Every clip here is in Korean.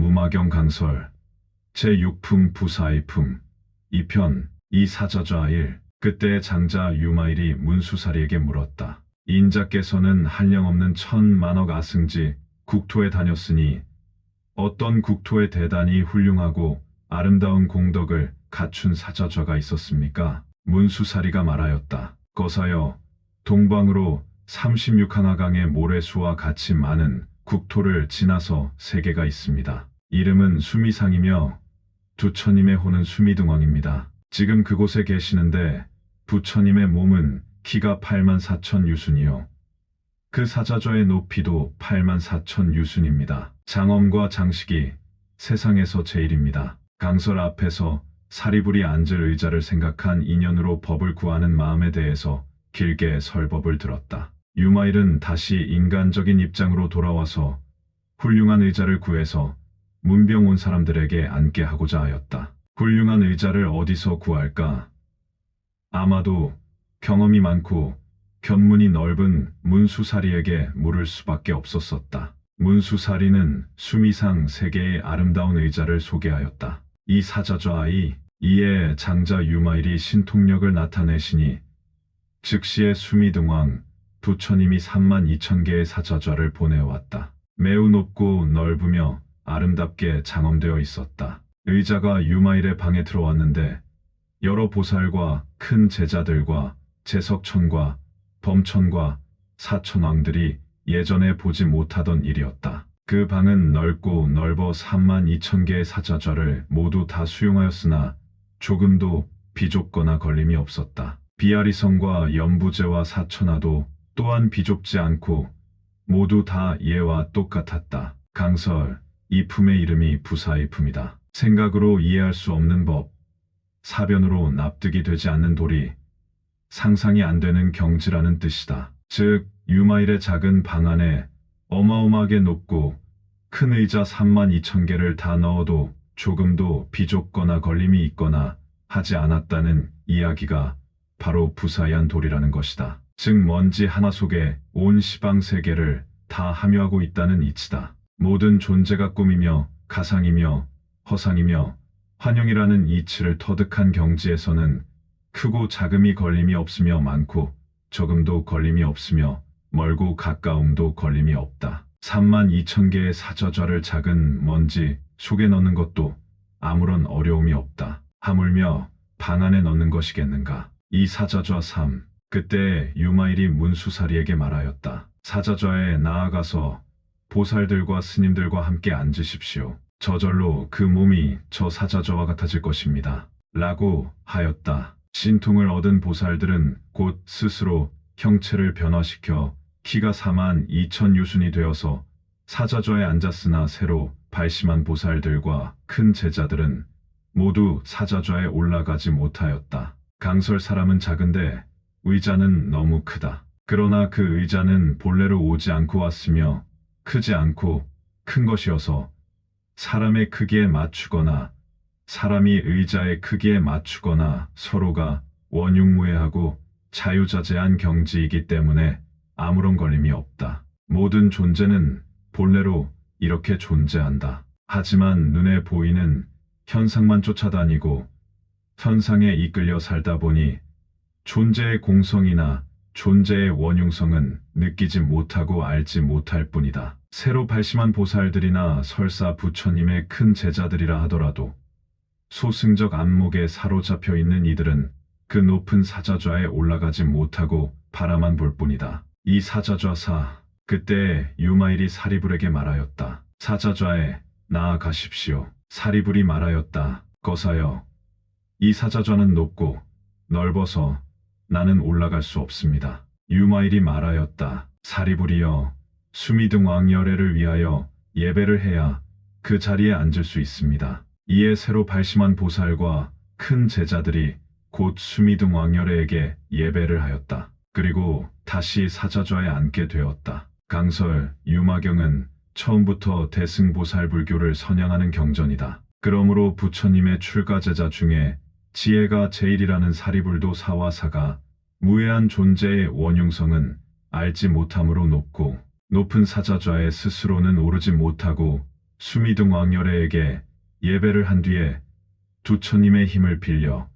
무마경 강설 제6품 부사의품 2편 이사자좌 1. 그때 장자 유마일이 문수사리에게 물었다. 인자께서는 한량없는 천만억 아승지 국토에 다녔으니 어떤 국토에 대단히 훌륭하고 아름다운 공덕을 갖춘 사자좌가 있었습니까? 문수사리가 말하였다. 거사여, 동방으로 36항하강의 모래수와 같이 많은 국토를 지나서 세계가 있습니다. 이름은 수미상이며 부처님의 호는 수미등왕입니다. 지금 그곳에 계시는데 부처님의 몸은 키가 84,000 유순이요. 그 사자좌의 높이도 84,000 유순입니다. 장엄과 장식이 세상에서 제일입니다. 강설 앞에서 사리불이 앉을 의자를 생각한 인연으로 법을 구하는 마음에 대해서 길게 설법을 들었다. 유마일은 다시 인간적인 입장으로 돌아와서 훌륭한 의자를 구해서 문병 온 사람들에게 앉게 하고자 하였다. 훌륭한 의자를 어디서 구할까? 아마도 경험이 많고 견문이 넓은 문수사리에게 물을 수밖에 없었었다. 문수사리는 수미상 세계의 아름다운 의자를 소개하였다. 이 사자좌이 이에 장자 유마일이 신통력을 나타내시니 즉시에 수미등왕 부처님이 32,000개의 사자좌를 보내왔다. 매우 높고 넓으며 아름답게 장엄되어 있었다. 의자가 유마일의 방에 들어왔는데 여러 보살과 큰 제자들과 제석천과 범천과 사천왕들이 예전에 보지 못하던 일이었다. 그 방은 넓고 넓어 32,000개의 사자좌를 모두 다 수용하였으나 조금도 비좁거나 걸림이 없었다. 비아리성과 연부제와 사천하도 또한 비좁지 않고 모두 다 예와 똑같았다. 강설, 이 품의 이름이 부사의 품이다. 생각으로 이해할 수 없는 법, 사변으로 납득이 되지 않는 도리, 상상이 안 되는 경지라는 뜻이다. 즉 유마일의 작은 방 안에 어마어마하게 높고 큰 의자 32,000개를 다 넣어도 조금도 비좁거나 걸림이 있거나 하지 않았다는 이야기가 바로 부사의한 도리라는 것이다. 즉 먼지 하나 속에 온 시방세계를 다 함유하고 있다는 이치다. 모든 존재가 꿈이며 가상이며 허상이며 환영이라는 이치를 터득한 경지에서는 크고 작음이 걸림이 없으며 많고 적음도 걸림이 없으며 멀고 가까움도 걸림이 없다. 32,000개의 사자좌를 작은 먼지 속에 넣는 것도 아무런 어려움이 없다. 하물며 방 안에 넣는 것이겠는가. 이 사자좌 3. 그때 유마일이 문수사리에게 말하였다. 사자좌에 나아가서 보살들과 스님들과 함께 앉으십시오. 저절로 그 몸이 저 사자좌와 같아질 것입니다. 라고 하였다. 신통을 얻은 보살들은 곧 스스로 형체를 변화시켜 키가 42,000 유순이 되어서 사자좌에 앉았으나 새로 발심한 보살들과 큰 제자들은 모두 사자좌에 올라가지 못하였다. 강설 사람은 작은데 의자는 너무 크다. 그러나 그 의자는 본래로 오지 않고 왔으며 크지 않고 큰 것이어서 사람의 크기에 맞추거나 사람이 의자의 크기에 맞추거나 서로가 원흉무해하고 자유자재한 경지이기 때문에 아무런 걸림이 없다. 모든 존재는 본래로 이렇게 존재한다. 하지만 눈에 보이는 현상만 쫓아다니고 현상에 이끌려 살다 보니 존재의 공성이나 존재의 원흉성은 느끼지 못하고 알지 못할 뿐이다. 새로 발심한 보살들이나 설사 부처님의 큰 제자들이라 하더라도 소승적 안목에 사로잡혀 있는 이들은 그 높은 사자좌에 올라가지 못하고 바라만 볼 뿐이다. 이 사자좌 4. 그때 유마일이 사리불에게 말하였다. 사자좌에 나아가십시오. 사리불이 말하였다. 거사여, 이 사자좌는 높고 넓어서 나는 올라갈 수 없습니다. 유마일이 말하였다. 사리불이여, 수미등왕 열애를 위하여 예배를 해야 그 자리에 앉을 수 있습니다. 이에 새로 발심한 보살과 큰 제자들이 곧 수미등왕 열애에게 예배를 하였다. 그리고 다시 사자좌에 앉게 되었다. 강설, 유마경은 처음부터 대승보살 불교를 선양하는 경전이다. 그러므로 부처님의 출가제자 중에 지혜가 제일이라는 사리불도 사와사가 무해한 존재의 원흉성은 알지 못함으로 높고 높은 사자좌에 스스로는 오르지 못하고 수미등 왕열애에게 예배를 한 뒤에 두처님의 힘을 빌려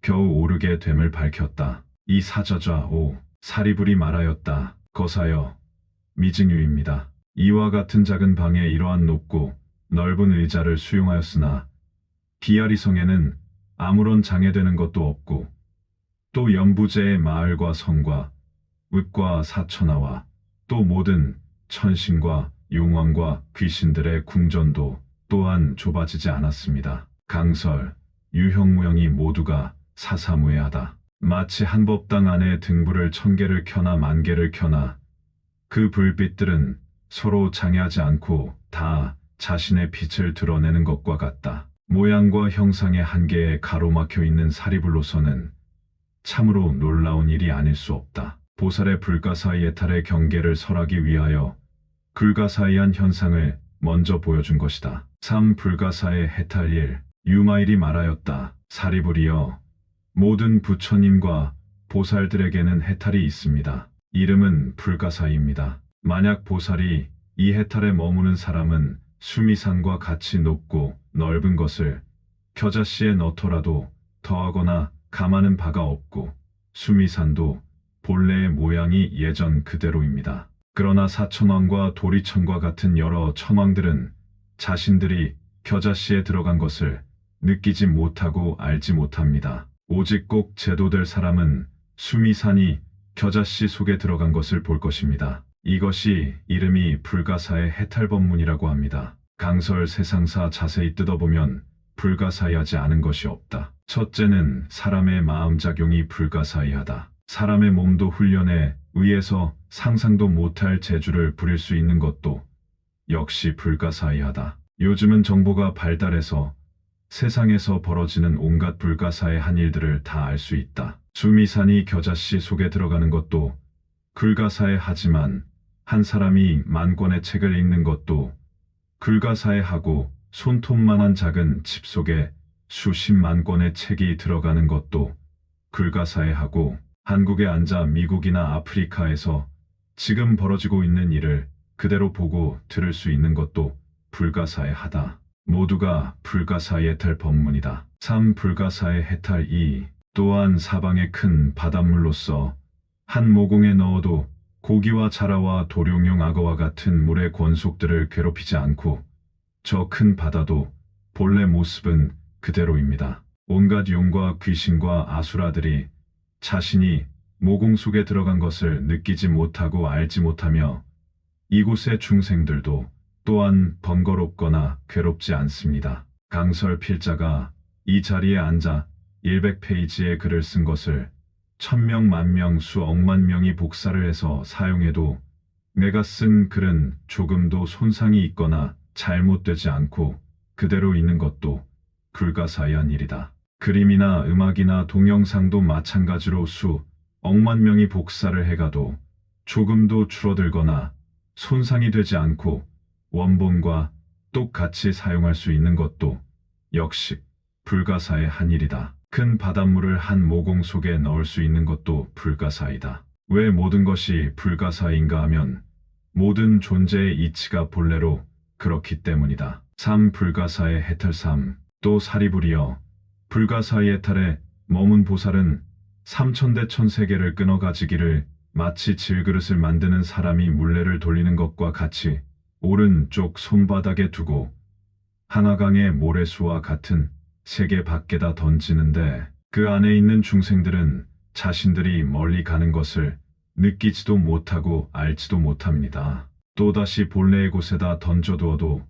겨우 오르게 됨을 밝혔다. 이 사저자 오 사리불이 말하였다. 거사여 미증유입니다. 이와 같은 작은 방에 이러한 높고 넓은 의자를 수용하였으나 비아리성에는 아무런 장애되는 것도 없고 또 연부제의 마을과 성과 읍과 사천하와 또 모든 천신과 용왕과 귀신들의 궁전도 또한 좁아지지 않았습니다. 강설, 유형무형이 모두가 사사무예하다. 마치 한 법당 안에 등불을 1000개를 켜나 10,000개를 켜나 그 불빛들은 서로 장애하지 않고 다 자신의 빛을 드러내는 것과 같다. 모양과 형상의 한계에 가로막혀 있는 사리불로서는 참으로 놀라운 일이 아닐 수 없다. 보살의 불가사의해탈의 경계를 설하기 위하여 불가사의한 현상을 먼저 보여준 것이다. 3. 불가사의 해탈 1. 유마일이 말하였다. 사리불이여 모든 부처님과 보살들에게는 해탈이 있습니다. 이름은 불가사의입니다. 만약 보살이 이 해탈에 머무는 사람은 수미산과 같이 높고 넓은 것을 겨자씨에 넣더라도 더하거나 감하는 바가 없고 수미산도 본래의 모양이 예전 그대로입니다. 그러나 사천왕과 도리천과 같은 여러 천왕들은 자신들이 겨자씨에 들어간 것을 느끼지 못하고 알지 못합니다. 오직 꼭 제도될 사람은 수미산이 겨자씨 속에 들어간 것을 볼 것입니다. 이것이 이름이 불가사의 해탈법문이라고 합니다. 강설 세상사 자세히 뜯어보면 불가사의하지 않은 것이 없다. 첫째는 사람의 마음작용이 불가사의하다. 사람의 몸도 훈련에 의해서 상상도 못할 재주를 부릴 수 있는 것도 역시 불가사의하다. 요즘은 정보가 발달해서 세상에서 벌어지는 온갖 불가사의한 일들을 다 알 수 있다. 수미산이 겨자씨 속에 들어가는 것도 불가사의하지만 한 사람이 10,000권의 책을 읽는 것도 불가사의하고 손톱만한 작은 칩 속에 수십만 권의 책이 들어가는 것도 불가사의하고 한국에 앉아 미국이나 아프리카에서 지금 벌어지고 있는 일을 그대로 보고 들을 수 있는 것도 불가사의하다. 모두가 불가사의 해탈 법문이다. 3. 불가사의 해탈 2. 또한 사방의 큰 바닷물로서 한 모공에 넣어도 고기와 자라와 도룡용 악어와 같은 물의 권속들을 괴롭히지 않고 저 큰 바다도 본래 모습은 그대로입니다. 온갖 용과 귀신과 아수라들이 자신이 모공 속에 들어간 것을 느끼지 못하고 알지 못하며 이곳의 중생들도 또한 번거롭거나 괴롭지 않습니다. 강설 필자가 이 자리에 앉아 100페이지의 글을 쓴 것을 1000명, 10,000명, 수억만 명이 복사를 해서 사용해도 내가 쓴 글은 조금도 손상이 있거나 잘못되지 않고 그대로 있는 것도 불가사의한 일이다. 그림이나 음악이나 동영상도 마찬가지로 수억만 명이 복사를 해가도 조금도 줄어들거나 손상이 되지 않고 원본과 똑같이 사용할 수 있는 것도 역시 불가사의한 일이다. 큰 바닷물을 한 모공 속에 넣을 수 있는 것도 불가사의다. 왜 모든 것이 불가사의인가 하면 모든 존재의 이치가 본래로 그렇기 때문이다. 3. 불가사의 해탈 3. 또 사리불이여 불가사의 해탈에 머문 보살은 3000대 천세계를 끊어 가지기를 마치 질그릇을 만드는 사람이 물레를 돌리는 것과 같이 오른쪽 손바닥에 두고 한화강의 모래수와 같은 세계 밖에다 던지는데 그 안에 있는 중생들은 자신들이 멀리 가는 것을 느끼지도 못하고 알지도 못합니다. 또다시 본래의 곳에다 던져두어도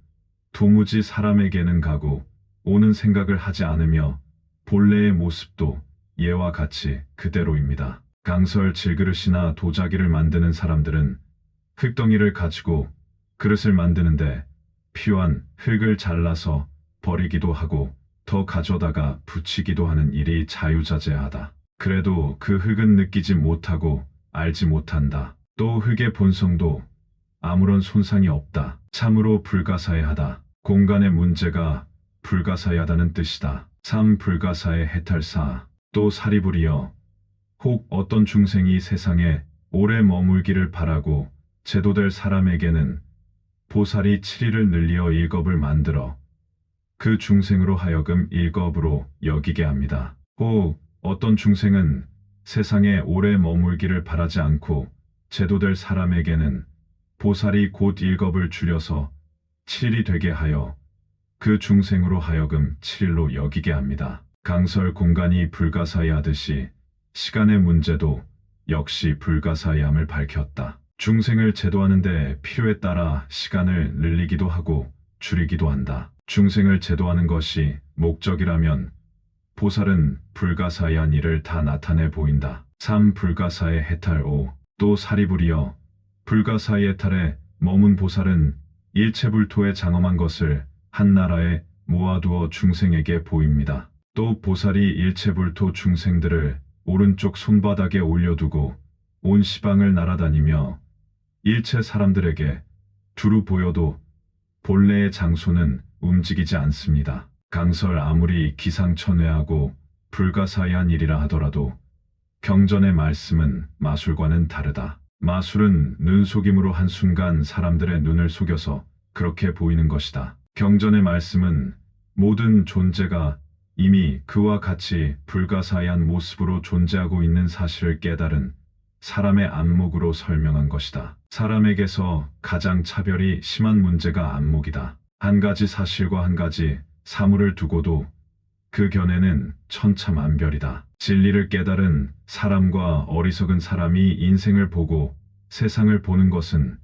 도무지 사람에게는 가고 오는 생각을 하지 않으며 본래의 모습도 예와 같이 그대로입니다. 강설 질그릇이나 도자기를 만드는 사람들은 흙덩이를 가지고 그릇을 만드는데 필요한 흙을 잘라서 버리기도 하고 더 가져다가 붙이기도 하는 일이 자유자재하다. 그래도 그 흙은 느끼지 못하고 알지 못한다. 또 흙의 본성도 아무런 손상이 없다. 참으로 불가사의하다. 공간의 문제가 불가사의하다는 뜻이다. 3. 불가사의 해탈 4. 또 사리불이여 혹 어떤 중생이 세상에 오래 머물기를 바라고 제도될 사람에게는 보살이 7일을 늘리어 일겁을 만들어 그 중생으로 하여금 일겁으로 여기게 합니다. 혹 어떤 중생은 세상에 오래 머물기를 바라지 않고 제도될 사람에게는 보살이 곧 일겁을 줄여서 7일이 되게 하여 그 중생으로 하여금 7일로 여기게 합니다. 강설 공간이 불가사의하듯이 시간의 문제도 역시 불가사의함을 밝혔다. 중생을 제도하는 데 필요에 따라 시간을 늘리기도 하고 줄이기도 한다. 중생을 제도하는 것이 목적이라면 보살은 불가사의한 일을 다 나타내 보인다. 3. 불가사의 해탈. 5. 또 사리부리여 불가사의 해탈에 머문 보살은 일체불토에 장엄한 것을 한나라에 모아두어 중생에게 보입니다. 또 보살이 일체불토 중생들을 오른쪽 손바닥에 올려두고 온 시방을 날아다니며 일체 사람들에게 두루 보여도 본래의 장소는 움직이지 않습니다. 강설 아무리 기상천외하고 불가사의한 일이라 하더라도 경전의 말씀은 마술과는 다르다. 마술은 눈속임으로 한순간 사람들의 눈을 속여서 그렇게 보이는 것이다. 경전의 말씀은 모든 존재가 이미 그와 같이 불가사의한 모습으로 존재하고 있는 사실을 깨달은 사람의 안목으로 설명한 것이다. 사람에게서 가장 차별이 심한 문제가 안목이다. 한 가지 사실과 한 가지 사물을 두고도 그 견해는 천차만별이다. 진리를 깨달은 사람과 어리석은 사람이 인생을 보고 세상을 보는 것은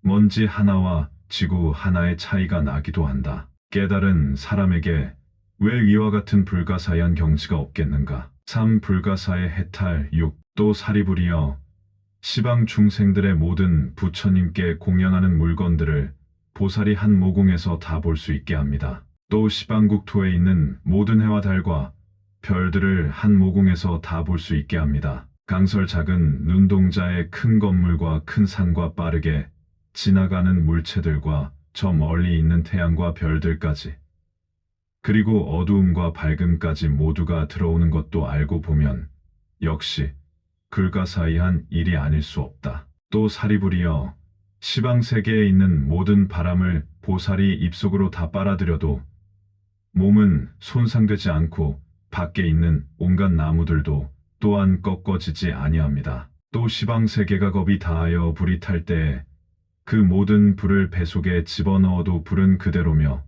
먼지 하나와 지구 하나의 차이가 나기도 한다. 깨달은 사람에게 왜 이와 같은 불가사의한 경지가 없겠는가? 3. 불가사의 해탈. 6. 또 사리부리여 시방 중생들의 모든 부처님께 공양하는 물건들을 보살이 한 모공에서 다 볼 수 있게 합니다. 또 시방국토에 있는 모든 해와 달과 별들을 한 모공에서 다 볼 수 있게 합니다. 강설 작은 눈동자의 큰 건물과 큰 산과 빠르게 지나가는 물체들과 저 멀리 있는 태양과 별들까지 그리고 어두움과 밝음까지 모두가 들어오는 것도 알고 보면 역시 불가사의한 일이 아닐 수 없다. 또 사리부리여 시방세계에 있는 모든 바람을 보살이 입속으로 다 빨아들여도 몸은 손상되지 않고 밖에 있는 온갖 나무들도 또한 꺾어지지 아니합니다. 또 시방세계가 겁이 다하여 불이 탈 때에 그 모든 불을 배 속에 집어넣어도 불은 그대로며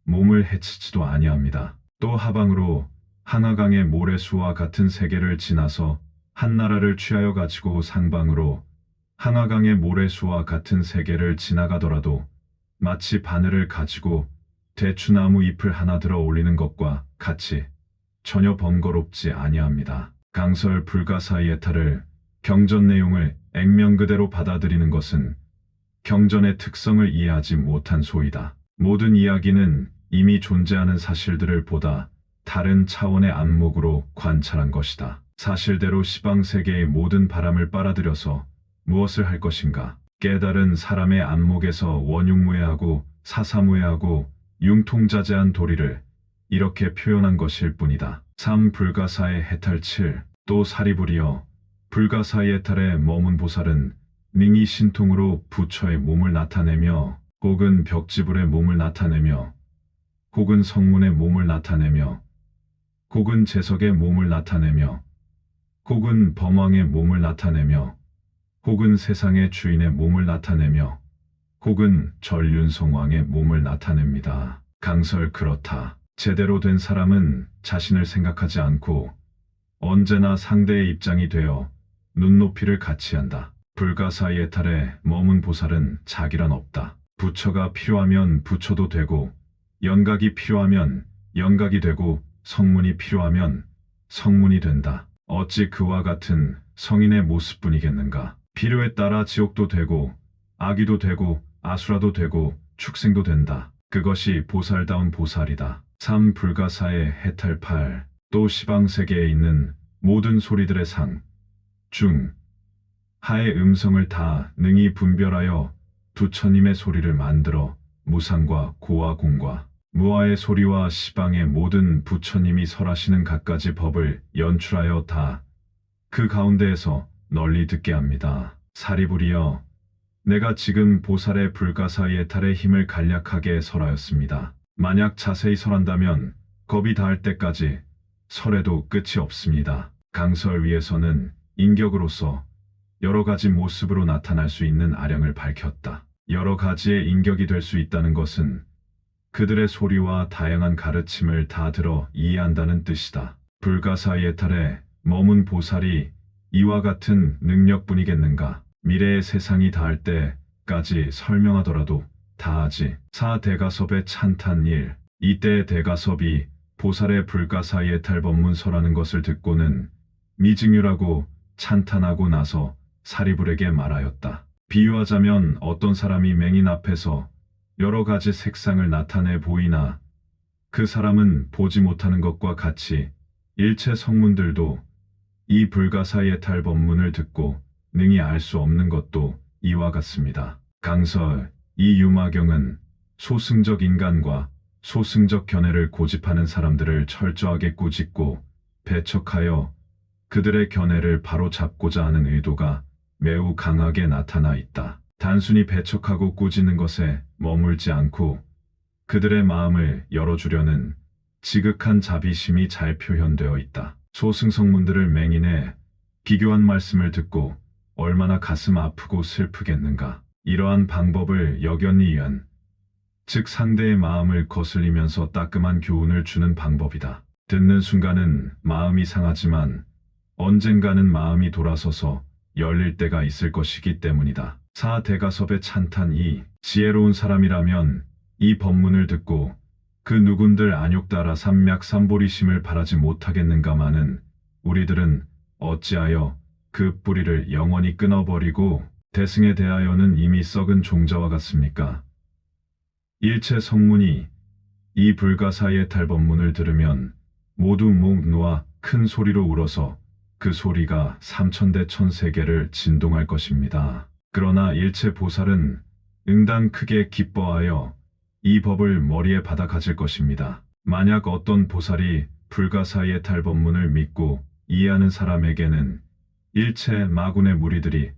몸을 해치지도 아니합니다. 또 하방으로 한화강의 모래수와 같은 세계를 지나서 한나라를 취하여 가지고 상방으로 한화강의 모래수와 같은 세계를 지나가더라도 마치 바늘을 가지고 대추나무 잎을 하나 들어 올리는 것과 같이 전혀 번거롭지 아니합니다. 강설 불가사의 탈을 경전 내용을 액면 그대로 받아들이는 것은 경전의 특성을 이해하지 못한 소이다. 모든 이야기는 이미 존재하는 사실들을 보다 다른 차원의 안목으로 관찰한 것이다. 사실대로 시방세계의 모든 바람을 빨아들여서 무엇을 할 것인가? 깨달은 사람의 안목에서 원흉무해하고 사사무해하고 융통자재한 도리를 이렇게 표현한 것일 뿐이다. 3. 불가사의 해탈. 7. 또 사리부리여 불가사의 해탈에 머문 보살은 능히 신통으로 부처의 몸을 나타내며 혹은 벽지불의 몸을 나타내며 혹은 성문의 몸을 나타내며 혹은 재석의 몸을 나타내며 혹은 범왕의 몸을 나타내며 혹은 세상의 주인의 몸을 나타내며 혹은 전륜성왕의 몸을 나타냅니다. 강설 그렇다. 제대로 된 사람은 자신을 생각하지 않고 언제나 상대의 입장이 되어 눈높이를 같이 한다. 불가사의 탈에 머문 보살은 자기란 없다. 부처가 필요하면 부처도 되고 연각이 필요하면 연각이 되고 성문이 필요하면 성문이 된다. 어찌 그와 같은 성인의 모습뿐이겠는가? 필요에 따라 지옥도 되고 아기도 되고 아수라도 되고 축생도 된다. 그것이 보살다운 보살이다. 3. 불가사의 해탈. 8. 또 시방세계에 있는 모든 소리들의 상, 중, 하의 음성을 다 능히 분별하여 부처님의 소리를 만들어 무상과 고와 공과 무아의 소리와 시방의 모든 부처님이 설하시는 갖가지 법을 연출하여 다 그 가운데에서 널리 듣게 합니다. 사리부리여 내가 지금 보살의 불가사의탈의 힘을 간략하게 설하였습니다. 만약 자세히 설한다면 겁이 닿을 때까지 설해도 끝이 없습니다. 강설 위에서는 인격으로서 여러 가지 모습으로 나타날 수 있는 아량을 밝혔다. 여러 가지의 인격이 될 수 있다는 것은 그들의 소리와 다양한 가르침을 다 들어 이해한다는 뜻이다. 불가사의탈에 머문 보살이 이와 같은 능력뿐이겠는가? 미래의 세상이 닿을 때까지 설명하더라도 다하지. 사대가섭의 찬탄 1. 이때 대가섭이 보살의 불가사의탈 법문설하는 것을 듣고는 미증유라고 찬탄하고 나서 사리불에게 말하였다. 비유하자면 어떤 사람이 맹인 앞에서 여러 가지 색상을 나타내 보이나 그 사람은 보지 못하는 것과 같이 일체 성문들도 이 불가사의탈 법문을 듣고 능히 알 수 없는 것도 이와 같습니다. 강설, 이 유마경은 소승적 인간과 소승적 견해를 고집하는 사람들을 철저하게 꾸짖고 배척하여 그들의 견해를 바로잡고자 하는 의도가 매우 강하게 나타나 있다. 단순히 배척하고 꾸짖는 것에 머물지 않고 그들의 마음을 열어주려는 지극한 자비심이 잘 표현되어 있다. 소승성문들을 맹인해 비교한 말씀을 듣고 얼마나 가슴 아프고 슬프겠는가. 이러한 방법을 역연히 위한, 즉 상대의 마음을 거슬리면서 따끔한 교훈을 주는 방법이다. 듣는 순간은 마음이 상하지만 언젠가는 마음이 돌아서서 열릴 때가 있을 것이기 때문이다. 사대가섭의 찬탄 2. 지혜로운 사람이라면 이 법문을 듣고 그 누군들 안욕따라 삼맥삼보리심을 바라지 못하겠는가마는 우리들은 어찌하여 그 뿌리를 영원히 끊어버리고 대승에 대하여는 이미 썩은 종자와 같습니까? 일체 성문이 이 불가사의탈 법문을 들으면 모두 목 놓아 큰 소리로 울어서 그 소리가 삼천대 천세계를 진동할 것입니다. 그러나 일체 보살은 응당 크게 기뻐하여 이 법을 머리에 받아 가질 것입니다. 만약 어떤 보살이 불가사의탈 법문을 믿고 이해하는 사람에게는 일체 마군의 무리들이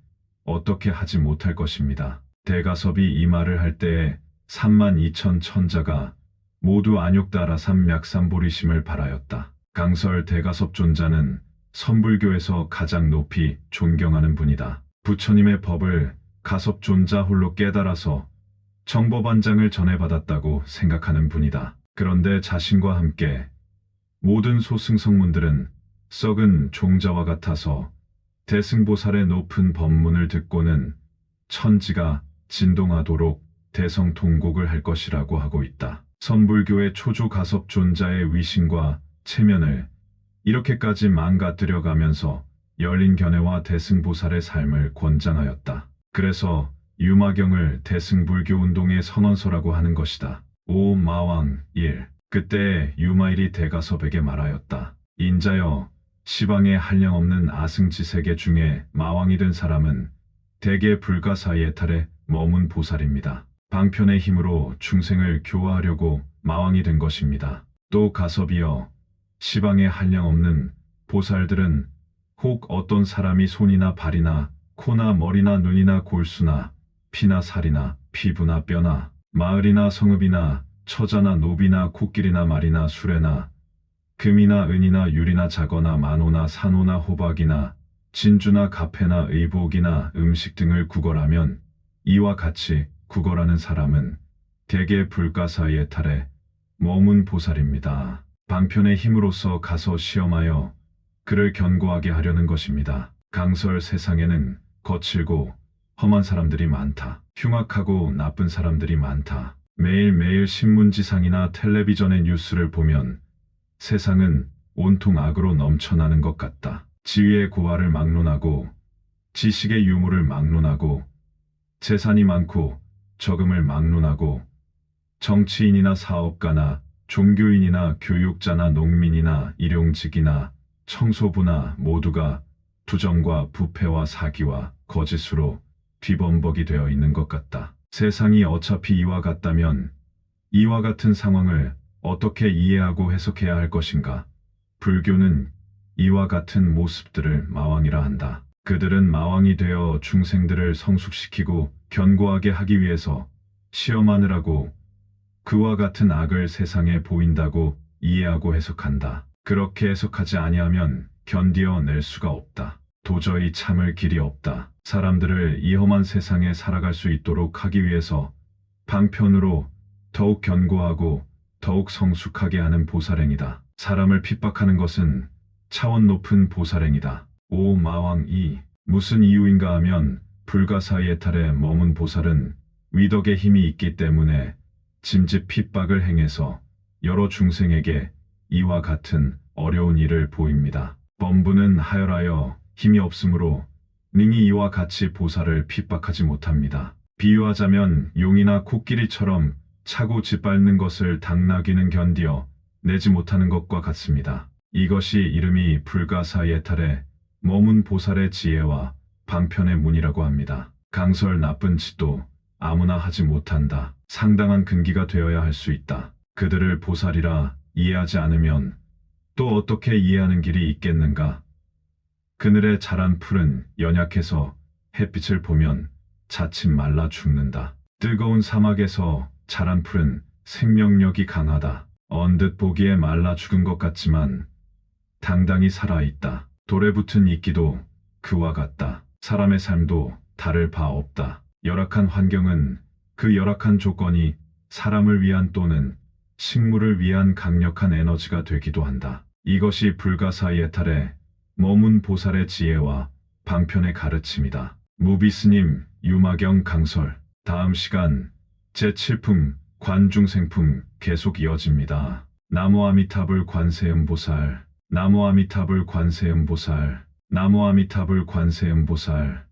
어떻게 하지 못할 것입니다. 대가섭이 이 말을 할 때에 32,000 천자가 모두 안욕따라 삼맥삼보리심을 바라였다. 강설 대가섭 존자는 선불교에서 가장 높이 존경하는 분이다. 부처님의 법을 가섭 존자 홀로 깨달아서 정법안장을 전해받았다고 생각하는 분이다. 그런데 자신과 함께 모든 소승성문들은 썩은 종자와 같아서 대승보살의 높은 법문을 듣고는 천지가 진동하도록 대성통곡을 할 것이라고 하고 있다. 선불교의 초조 가섭 존자의 위신과 체면을 이렇게까지 망가뜨려 가면서 열린 견해와 대승보살의 삶을 권장하였다. 그래서 유마경을 대승불교 운동의 선언서라고 하는 것이다. 오 마왕 1. 그때 유마일이 대가섭에게 말하였다. 인자여, 시방에 한량없는 아승지세계 중에 마왕이 된 사람은 대개 불가사의탈에 머문 보살입니다. 방편의 힘으로 중생을 교화하려고 마왕이 된 것입니다. 또 가섭이여, 시방에 한량없는 보살들은 혹 어떤 사람이 손이나 발이나 코나 머리나 눈이나 골수나 피나 살이나 피부나 뼈나 마을이나 성읍이나 처자나 노비나 코끼리나 말이나 수레나 금이나 은이나 유리나 자거나 만호나 산호나 호박이나 진주나 가패나 의복이나 음식 등을 구걸하면 이와 같이 구걸하는 사람은 대개 불가사의탈에 머문 보살입니다. 방편의 힘으로서 가서 시험하여 그를 견고하게 하려는 것입니다. 강설 세상에는 거칠고 험한 사람들이 많다. 흉악하고 나쁜 사람들이 많다. 매일매일 신문지상이나 텔레비전의 뉴스를 보면 세상은 온통 악으로 넘쳐나는 것 같다. 지위의 고하를 막론하고 지식의 유무를 막론하고 재산이 많고 적음을 막론하고 정치인이나 사업가나 종교인이나 교육자나 농민이나 일용직이나 청소부나 모두가 부정과 부패와 사기와 거짓으로 뒤범벅이 되어 있는 것 같다. 세상이 어차피 이와 같다면 이와 같은 상황을 어떻게 이해하고 해석해야 할 것인가? 불교는 이와 같은 모습들을 마왕이라 한다. 그들은 마왕이 되어 중생들을 성숙시키고 견고하게 하기 위해서 시험하느라고 그와 같은 악을 세상에 보인다고 이해하고 해석한다. 그렇게 해석하지 아니하면 견디어 낼 수가 없다. 도저히 참을 길이 없다. 사람들을 이 험한 세상에 살아갈 수 있도록 하기 위해서 방편으로 더욱 견고하고 더욱 성숙하게 하는 보살행이다. 사람을 핍박하는 것은 차원 높은 보살행이다. 오 마왕이 무슨 이유인가 하면 불가사의 탈에 머문 보살은 위덕의 힘이 있기 때문에 짐짓 핍박을 행해서 여러 중생에게 이와 같은 어려운 일을 보입니다. 범부는 하열하여 힘이 없으므로 능히 이와 같이 보살을 핍박하지 못합니다. 비유하자면 용이나 코끼리처럼 차고 짓밟는 것을 당나귀는 견디어 내지 못하는 것과 같습니다. 이것이 이름이 불가사의 탈에 머문 보살의 지혜와 방편의 문이라고 합니다. 강설 나쁜 짓도 아무나 하지 못한다. 상당한 근기가 되어야 할 수 있다. 그들을 보살이라 이해하지 않으면 또 어떻게 이해하는 길이 있겠는가? 그늘에 자란 풀은 연약해서 햇빛을 보면 자칫 말라 죽는다. 뜨거운 사막에서 자란 풀은 생명력이 강하다. 언뜻 보기에 말라 죽은 것 같지만 당당히 살아있다. 돌에 붙은 이끼도 그와 같다. 사람의 삶도 다를 바 없다. 열악한 환경은 그 열악한 조건이 사람을 위한 또는 식물을 위한 강력한 에너지가 되기도 한다. 이것이 불가사의 탈에 머문 보살의 지혜와 방편의 가르침이다. 무비스님, 유마경 강설. 다음 시간 제7품 관중생품 계속 이어집니다. 나무 아미타불 관세음보살, 나무 아미타불 관세음보살, 나무 아미타불 관세음보살.